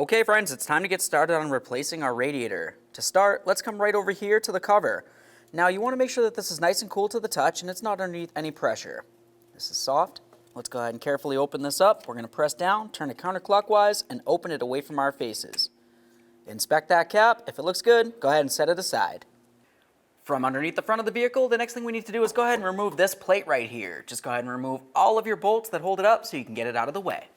Okay friends, it's time to get started on replacing our radiator. To start, let's come right over here to the cover. Now you want to make sure that this is nice and cool to the touch and it's not underneath any pressure. This is soft. Let's go ahead and carefully open this up. We're going to press down, turn it counterclockwise, and open it away from our faces. Inspect that cap. If it looks good, go ahead and set it aside. From underneath the front of the vehicle, the next thing we need to do is go ahead and remove this plate right here. Just go ahead and remove all of your bolts that hold it up so you can get it out of the way.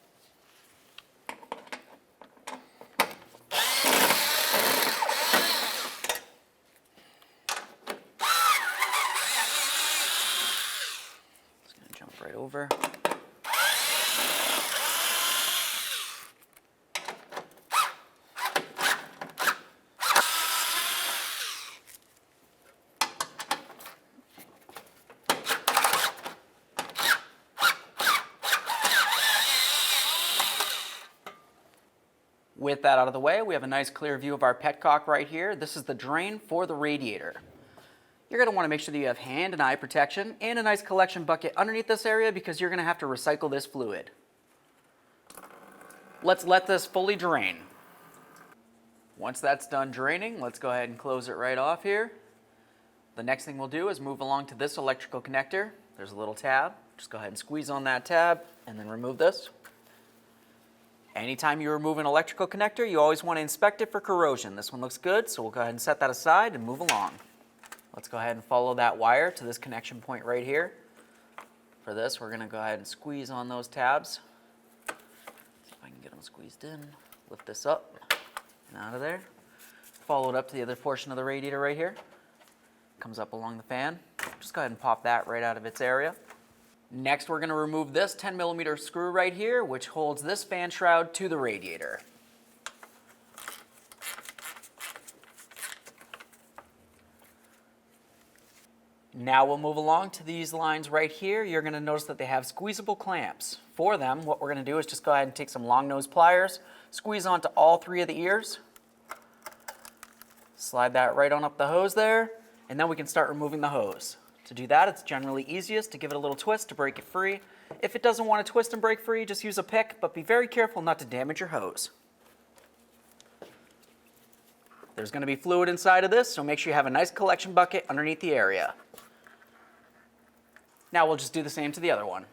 Right over. With that out of the way, we have a nice clear view of our petcock right here. This is the drain for the radiator. You're going to want to make sure that you have hand and eye protection and a nice collection bucket underneath this area because you're going to have to recycle this fluid. Let's let this fully drain. Once that's done draining, let's go ahead and close it right off here. The next thing we'll do is move along to this electrical connector. There's a little tab. Just go ahead and squeeze on that tab and then remove this. Anytime you remove an electrical connector, you always want to inspect it for corrosion. This one looks good, so we'll go ahead and set that aside and move along. Let's go ahead and follow that wire to this connection point right here. For this, we're going to go ahead and squeeze on those tabs. See if I can get them squeezed in. Lift this up and out of there. Follow it up to the other portion of the radiator right here. Comes up along the fan. Just go ahead and pop that right out of its area. Next, we're going to remove this 10mm screw right here, which holds this fan shroud to the radiator. Now we'll move along to these lines right here. You're going to notice that they have squeezable clamps. For them, what we're going to do is just go ahead and take some long nose pliers, squeeze onto all three of the ears, slide that right on up the hose there, and then we can start removing the hose. To do that, it's generally easiest to give it a little twist to break it free. If it doesn't want to twist and break free, just use a pick, but be very careful not to damage your hose. There's going to be fluid inside of this, so make sure you have a nice collection bucket underneath the area. Now we'll just do the same to the other one.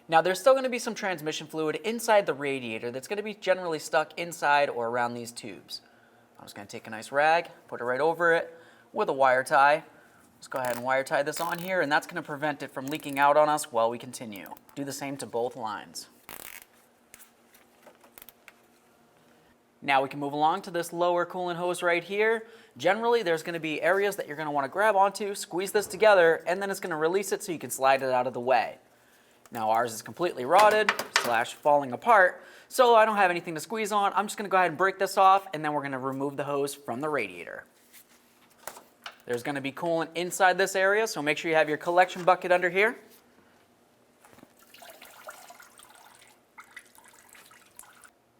Now there's still going to be some transmission fluid inside the radiator that's going to be generally stuck inside or around these tubes. I'm just going to take a nice rag, put it right over it with a wire tie. Just go ahead and wire tie this on here, and that's going to prevent it from leaking out on us while we continue. Do the same to both lines. Now we can move along to this lower coolant hose right here. Generally, there's going to be areas that you're going to want to grab onto, squeeze this together, and then it's going to release it so you can slide it out of the way. Now ours is completely rotted / falling apart, so I don't have anything to squeeze on. I'm just going to go ahead and break this off, and then we're going to remove the hose from the radiator. There's going to be coolant inside this area, so make sure you have your collection bucket under here.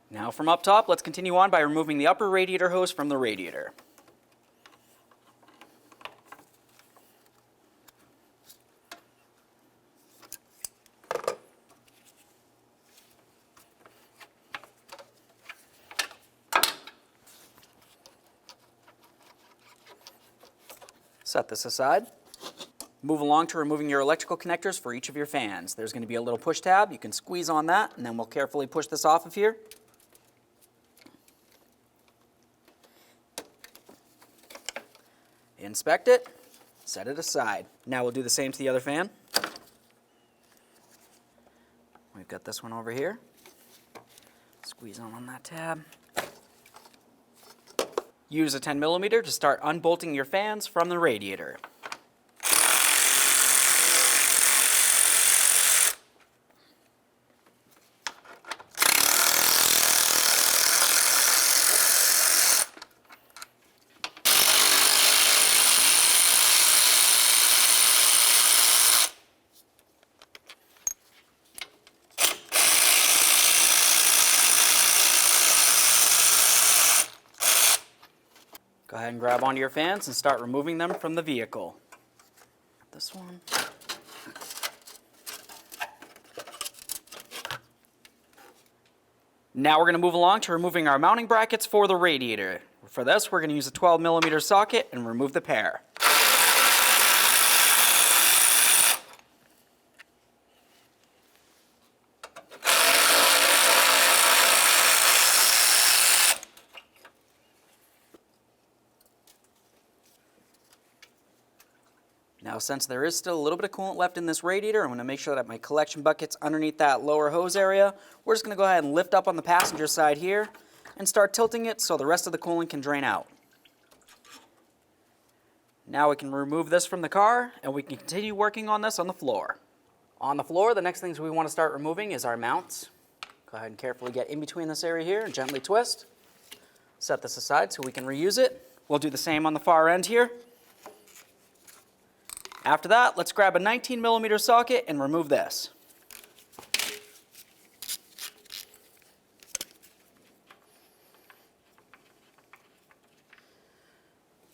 Now from up top, let's continue on by removing the upper radiator hose from the radiator. Set this aside. Move along to removing your electrical connectors for each of your fans. There's going to be a little push tab. You can squeeze on that, and then we'll carefully push this off of here. Inspect it, set it aside. Now we'll do the same to the other fan. We've got this one over here. Squeeze on that tab. Use a 10mm to start unbolting your fans from the radiator. grab onto your fans and start removing them from the vehicle. This one. Now we're going to move along to removing our mounting brackets for the radiator. For this, we're going to use a 12mm socket and remove the pair. Now, since there is still a little bit of coolant left in this radiator, I'm going to make sure that my collection bucket's underneath that lower hose area. We're just going to go ahead and lift up on the passenger side here and start tilting it so the rest of the coolant can drain out. Now we can remove this from the car and we can continue working on this on the floor. On the floor, the next things we want to start removing is our mounts. Go ahead and carefully get in between this area here and gently twist. Set this aside so we can reuse it. We'll do the same on the far end here. After that, let's grab a 19mm socket and remove this.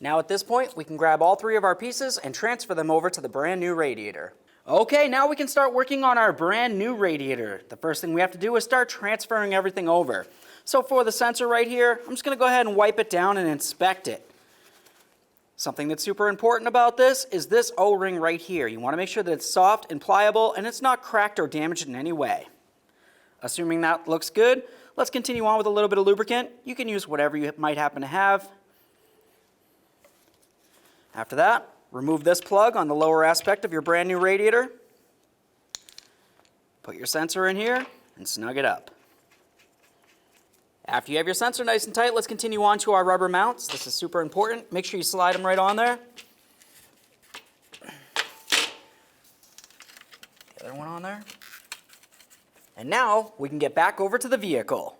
Now at this point, we can grab all three of our pieces and transfer them over to the brand new radiator. Okay, now we can start working on our brand new radiator. The first thing we have to do is start transferring everything over. So for the sensor right here, I'm just going to go ahead and wipe it down and inspect it. Something that's super important about this is this O-ring right here. You want to make sure that it's soft and pliable and it's not cracked or damaged in any way. Assuming that looks good, let's continue on with a little bit of lubricant. You can use whatever you might happen to have. After that, remove this plug on the lower aspect of your brand new radiator. Put your sensor in here and snug it up. After you have your sensor nice and tight, let's continue on to our rubber mounts. This is super important. Make sure you slide them right on there. The other one on there. And now we can get back over to the vehicle.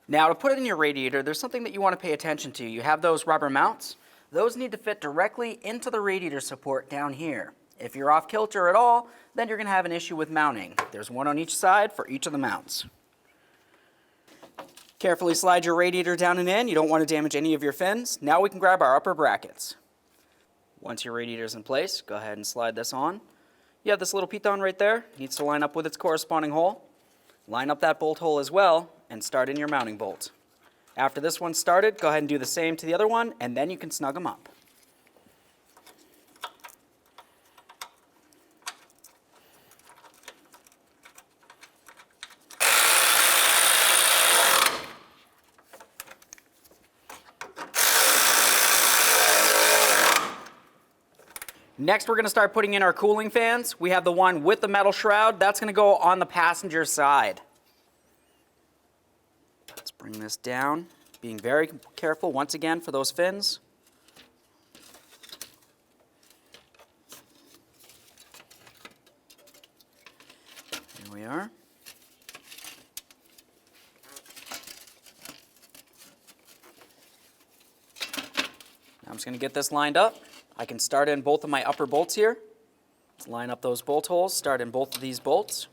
Now to put it in your radiator, there's something that you want to pay attention to. You have those rubber mounts. Those need to fit directly into the radiator support down here. If you're off kilter at all, then you're going to have an issue with mounting. There's one on each side for each of the mounts. Carefully slide your radiator down and in. You don't want to damage any of your fins. Now we can grab our upper brackets. Once your radiator is in place, go ahead and slide this on. You have this little piton right there. It needs to line up with its corresponding hole. Line up that bolt hole as well and start in your mounting bolt. After this one's started, go ahead and do the same to the other one, and then you can snug them up. Next, we're going to start putting in our cooling fans. We have the one with the metal shroud. That's going to go on the passenger side. Let's bring this down, being very careful once again for those fins. Here we are. Now I'm just going to get this lined up. I can start in both of my upper bolts here. Let's line up those bolt holes, start in both of these bolts.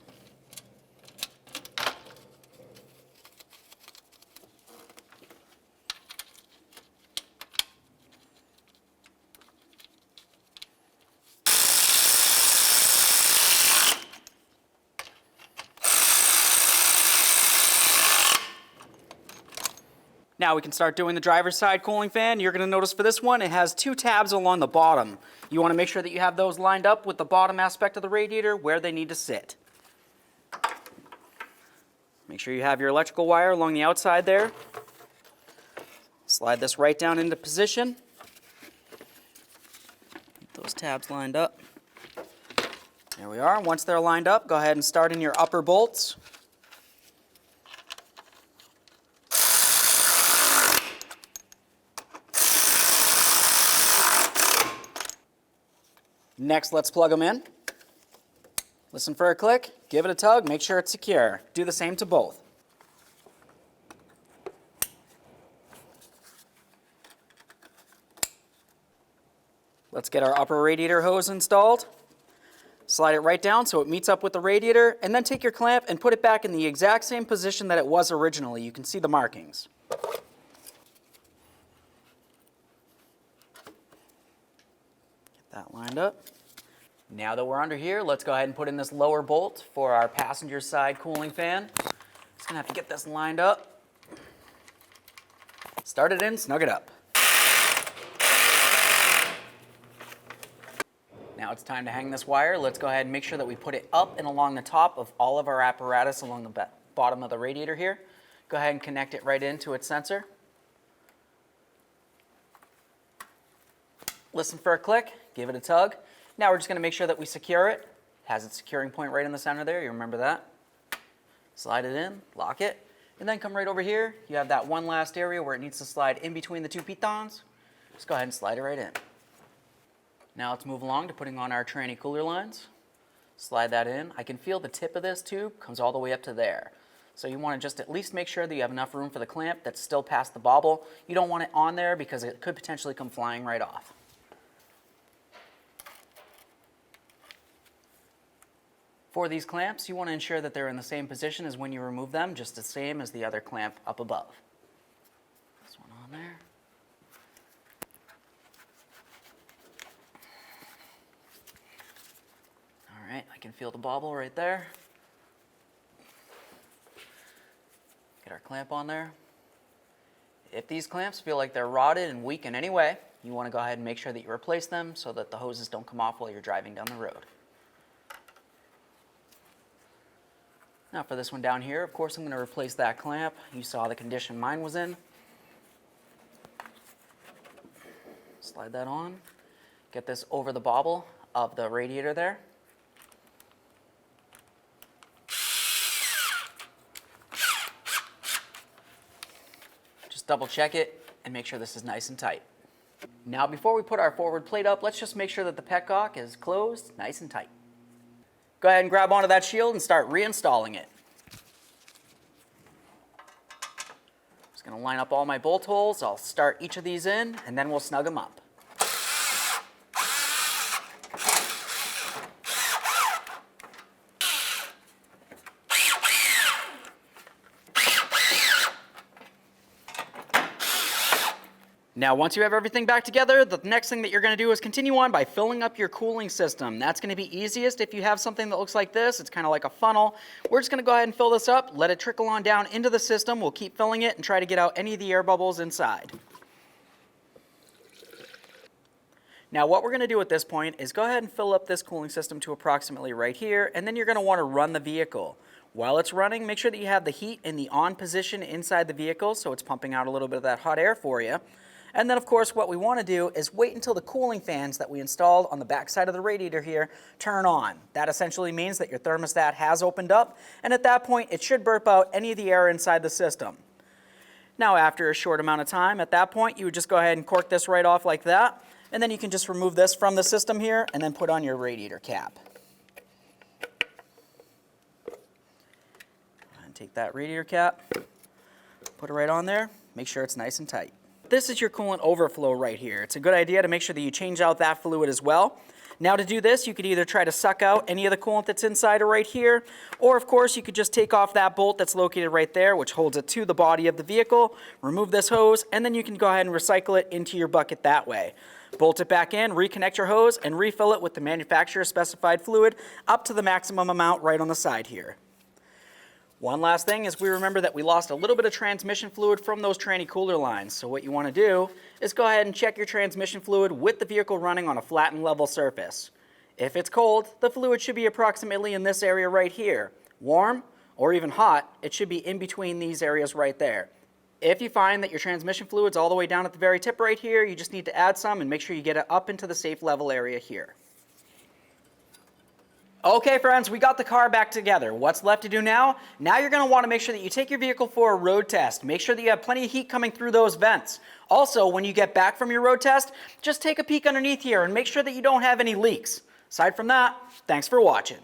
Now we can start doing the driver's side cooling fan. You're going to notice for this one, it has two tabs along the bottom. You want to make sure that you have those lined up with the bottom aspect of the radiator where they need to sit. Make sure you have your electrical wire along the outside there. Slide this right down into position. Get those tabs lined up. There we are. Once they're lined up, go ahead and start in your upper bolts. Next, let's plug them in. Listen for a click, give it a tug, make sure it's secure. Do the same to both. Let's get our upper radiator hose installed. Slide it right down so it meets up with the radiator, and then take your clamp and put it back in the exact same position that it was originally. You can see the markings. that lined up. Now that we're under here, let's go ahead and put in this lower bolt for our passenger side cooling fan. Just gonna have to get this lined up. Start it in, snug it up. Now it's time to hang this wire. Let's go ahead and make sure that we put it up and along the top of all of our apparatus along the bottom of the radiator here. Go ahead and connect it right into its sensor. Listen for a click, give it a tug. Now we're just going to make sure that we secure it. It has its securing point right in the center there, you remember that. Slide it in, lock it, and then come right over here. You have that one last area where it needs to slide in between the two pitons. Just go ahead and slide it right in. Now let's move along to putting on our tranny cooler lines. Slide that in. I can feel the tip of this tube comes all the way up to there. So you want to just at least make sure that you have enough room for the clamp that's still past the bobble. You don't want it on there because it could potentially come flying right off. For these clamps, you want to ensure that they're in the same position as when you remove them, just the same as the other clamp up above. This one on there. All right, I can feel the bobble right there. Get our clamp on there. If these clamps feel like they're rotted and weak in any way, you want to go ahead and make sure that you replace them so that the hoses don't come off while you're driving down the road. Now for this one down here, of course I'm going to replace that clamp. You saw the condition mine was in. Slide that on. Get this over the bobble of the radiator there. Just double check it and make sure this is nice and tight. Now before we put our forward plate up, let's just make sure that the petcock is closed nice and tight. Go ahead and grab onto that shield and start reinstalling it. Just going to line up all my bolt holes. I'll start each of these in and then we'll snug them up. Now, once you have everything back together, the next thing that you're going to do is continue on by filling up your cooling system. That's going to be easiest if you have something that looks like this. It's kind of like a funnel. We're just going to go ahead and fill this up, let it trickle on down into the system. We'll keep filling it and try to get out any of the air bubbles inside. Now, what we're going to do at this point is go ahead and fill up this cooling system to approximately right here, and then you're going to want to run the vehicle. While it's running, make sure that you have the heat in the on position inside the vehicle so it's pumping out a little bit of that hot air for you. And then, of course, what we want to do is wait until the cooling fans that we installed on the back side of the radiator here turn on. That essentially means that your thermostat has opened up, and at that point, it should burp out any of the air inside the system. Now, after a short amount of time, at that point, you would just go ahead and cork this right off like that, and then you can just remove this from the system here and then put on your radiator cap. And take that radiator cap, put it right on there, make sure it's nice and tight. This is your coolant overflow right here. It's a good idea to make sure that you change out that fluid as well. Now to do this, you could either try to suck out any of the coolant that's inside or right here, or of course you could just take off that bolt that's located right there, which holds it to the body of the vehicle, remove this hose, and then you can go ahead and recycle it into your bucket that way. Bolt it back in, reconnect your hose, and refill it with the manufacturer specified fluid up to the maximum amount right on the side here. One last thing is we remember that we lost a little bit of transmission fluid from those tranny cooler lines. So what you want to do is go ahead and check your transmission fluid with the vehicle running on a flat and level surface. If it's cold, the fluid should be approximately in this area right here. Warm or even hot, it should be in between these areas right there. If you find that your transmission fluid's all the way down at the very tip right here, you just need to add some and make sure you get it up into the safe level area here. Okay friends, we got the car back together. What's left to do now? Now you're going to want to make sure that you take your vehicle for a road test. Make sure that you have plenty of heat coming through those vents. Also, when you get back from your road test, just take a peek underneath here and make sure that you don't have any leaks. Aside from that, thanks for watching.